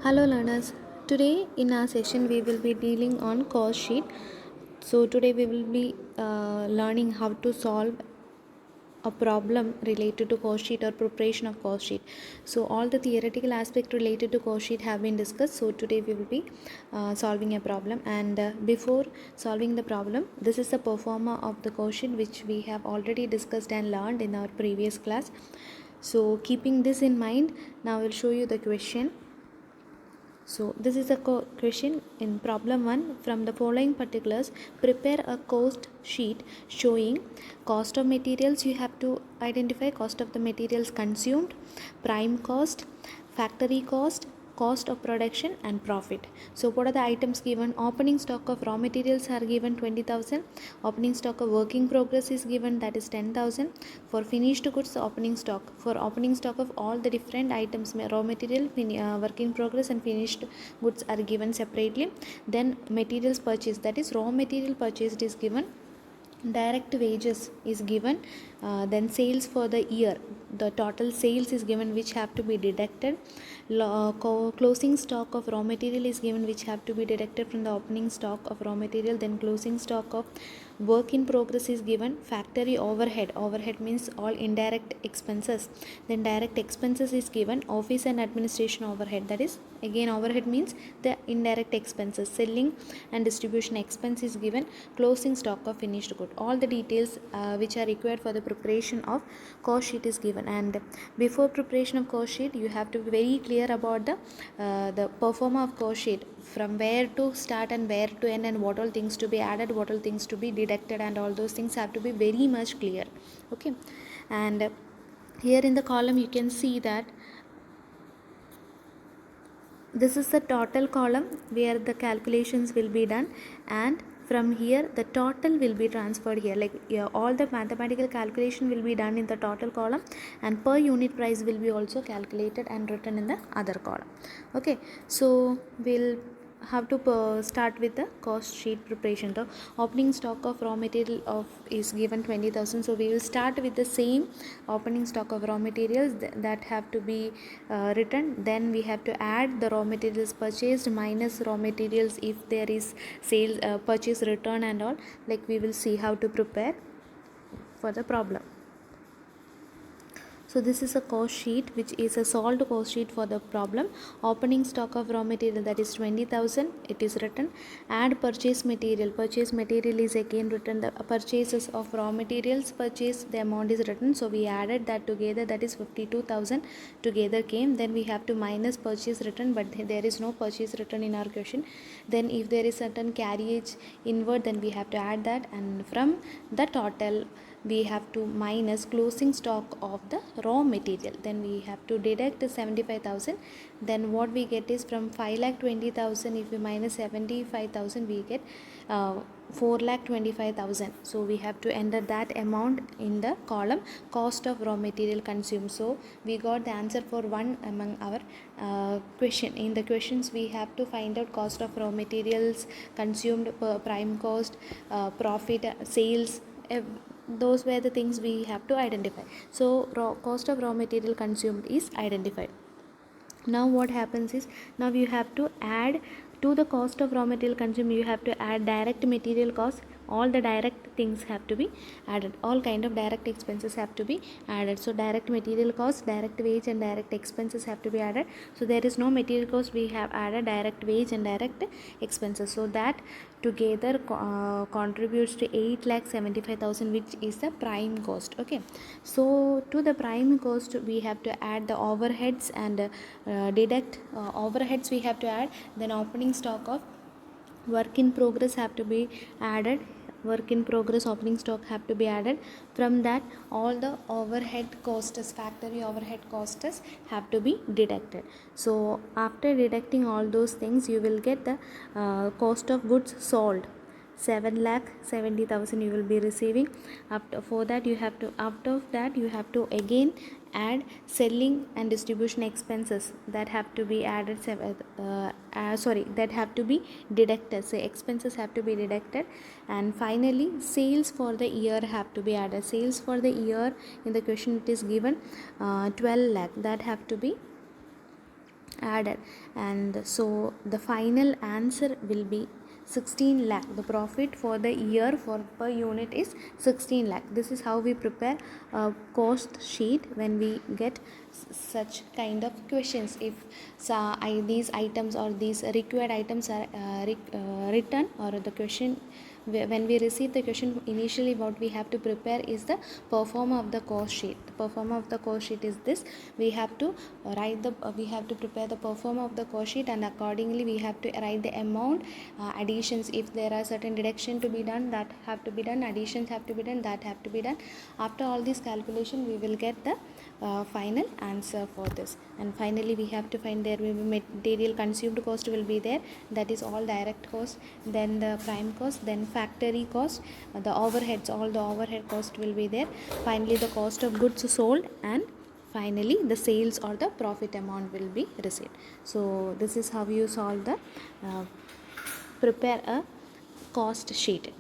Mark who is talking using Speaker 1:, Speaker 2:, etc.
Speaker 1: Hello learners. Today in our session we will be dealing on cost sheet. So today we will be learning how to solve a problem related to cost sheet or preparation of cost sheet. So all the theoretical aspect related to cost sheet have been discussed. So today we will be solving a problem, and before solving the problem, this is the performer of the cost sheet which we have already discussed and learned in our previous class. So keeping this in mind, now I will show you the question. So this is a question in problem 1. From the following particulars, prepare a cost sheet showing cost of materials. You have to identify cost of the materials consumed, prime cost, factory cost of production, and profit. So what are the items given? Opening stock of raw materials are given 20,000. Opening stock of work in progress is given, that is 10,000. For finished goods, opening stock. For opening stock of all the different items, raw material, work in progress and finished goods are given separately. Then materials purchased, that is raw material purchased is given. Direct wages is given. Then sales for the year, the total sales is given which have to be deducted. Closing stock of raw material is given which have to be deducted from the opening stock of raw material. Then closing stock of work in progress is given. Factory overhead means all indirect expenses. Then direct expenses is given. Office and administration overhead, that is again overhead means the indirect expenses. Selling and distribution expense is given. Closing stock of finished good. All the details which are required for the preparation of cost sheet is given. And before preparation of cost sheet, you have to be very clear about the performer of cost sheet, from where to start and where to end, and what all things to be added, what all things to be deducted, and all those things have to be very much clear. Okay, and here in the column you can see that this is the total column where the calculations will be done, and from here the total will be transferred here, like all the mathematical calculation will be done in the total column, and per unit price will be also calculated and written in the other column. Okay, so we'll have to start with the cost sheet preparation. The opening stock of raw material of is given 20,000, so we will start with the same opening stock of raw materials that have to be written. Then we have to add the raw materials purchased minus raw materials if there is sales purchase return and all, like we will see how to prepare for the problem. So this is a cost sheet which is a solved cost sheet for the problem. Opening stock of raw material, that is 20,000, it is written. Add purchase material. Purchase material is again written. The purchases of raw materials purchased, the amount is written. So we added that together, that is 52,000 together came. Then we have to minus purchase return, but there is no purchase return in our question. Then if there is certain carriage inward, then we have to add that, and from the total we have to minus closing stock of the raw material. Then we have to deduct 75,000. Then what we get is, from 5,20,000, if we minus 75,000, we get 4,25,000. So we have to enter that amount in the column cost of raw material consumed. So we got the answer for one among our question. In the questions we have to find out cost of raw materials consumed, prime cost, profit, sales, those were the things we have to identify. So cost of raw material consumed is identified. Now what happens is, now you have to add to the cost of raw material consumed, you have to add direct material cost. All the direct things have to be added, all kind of direct expenses have to be added. So direct material cost, direct wage, and direct expenses have to be added. So there is no material cost, we have added direct wage and direct expenses. So that together contributes to 8,75,000, which is the prime cost. Okay, so to the prime cost we have to add the overheads and deduct overheads we have to add. Then opening stock of work in progress have to be added. Work in progress opening stock have to be added. From that, all the overhead costs, factory overhead costs have to be deducted. So after deducting all those things, you will get the cost of goods sold, 7,70,000 you will be receiving. After for that you have to, out of that you have to again add selling and distribution expenses that have to be added, that have to be deducted. So expenses have to be deducted. And finally sales for the year have to be added. Sales for the year, in the question it is given 12 lakh, that have to be added, and so the final answer will be 16 lakh. The profit for the year for per unit is 16 lakh. This is how we prepare a cost sheet when we get such kind of questions. If these items or these required items are written, or the question, when we receive the question, initially what we have to prepare is the performer of the cost sheet. The performer of the cost sheet is this. We have to we have to prepare the performer of the cost sheet, and accordingly we have to write the amount, additions, if there are certain deduction to be done, that have to be done, additions have to be done, that have to be done. After all this calculation, we will get the final answer for this. And finally we have to find, there will be material consumed cost will be there, that is all direct cost, then the prime cost, then factory cost, the overheads, all the overhead cost will be there, finally the cost of goods sold, and finally the sales or the profit amount will be received. So this is how you solve the prepare a cost sheet.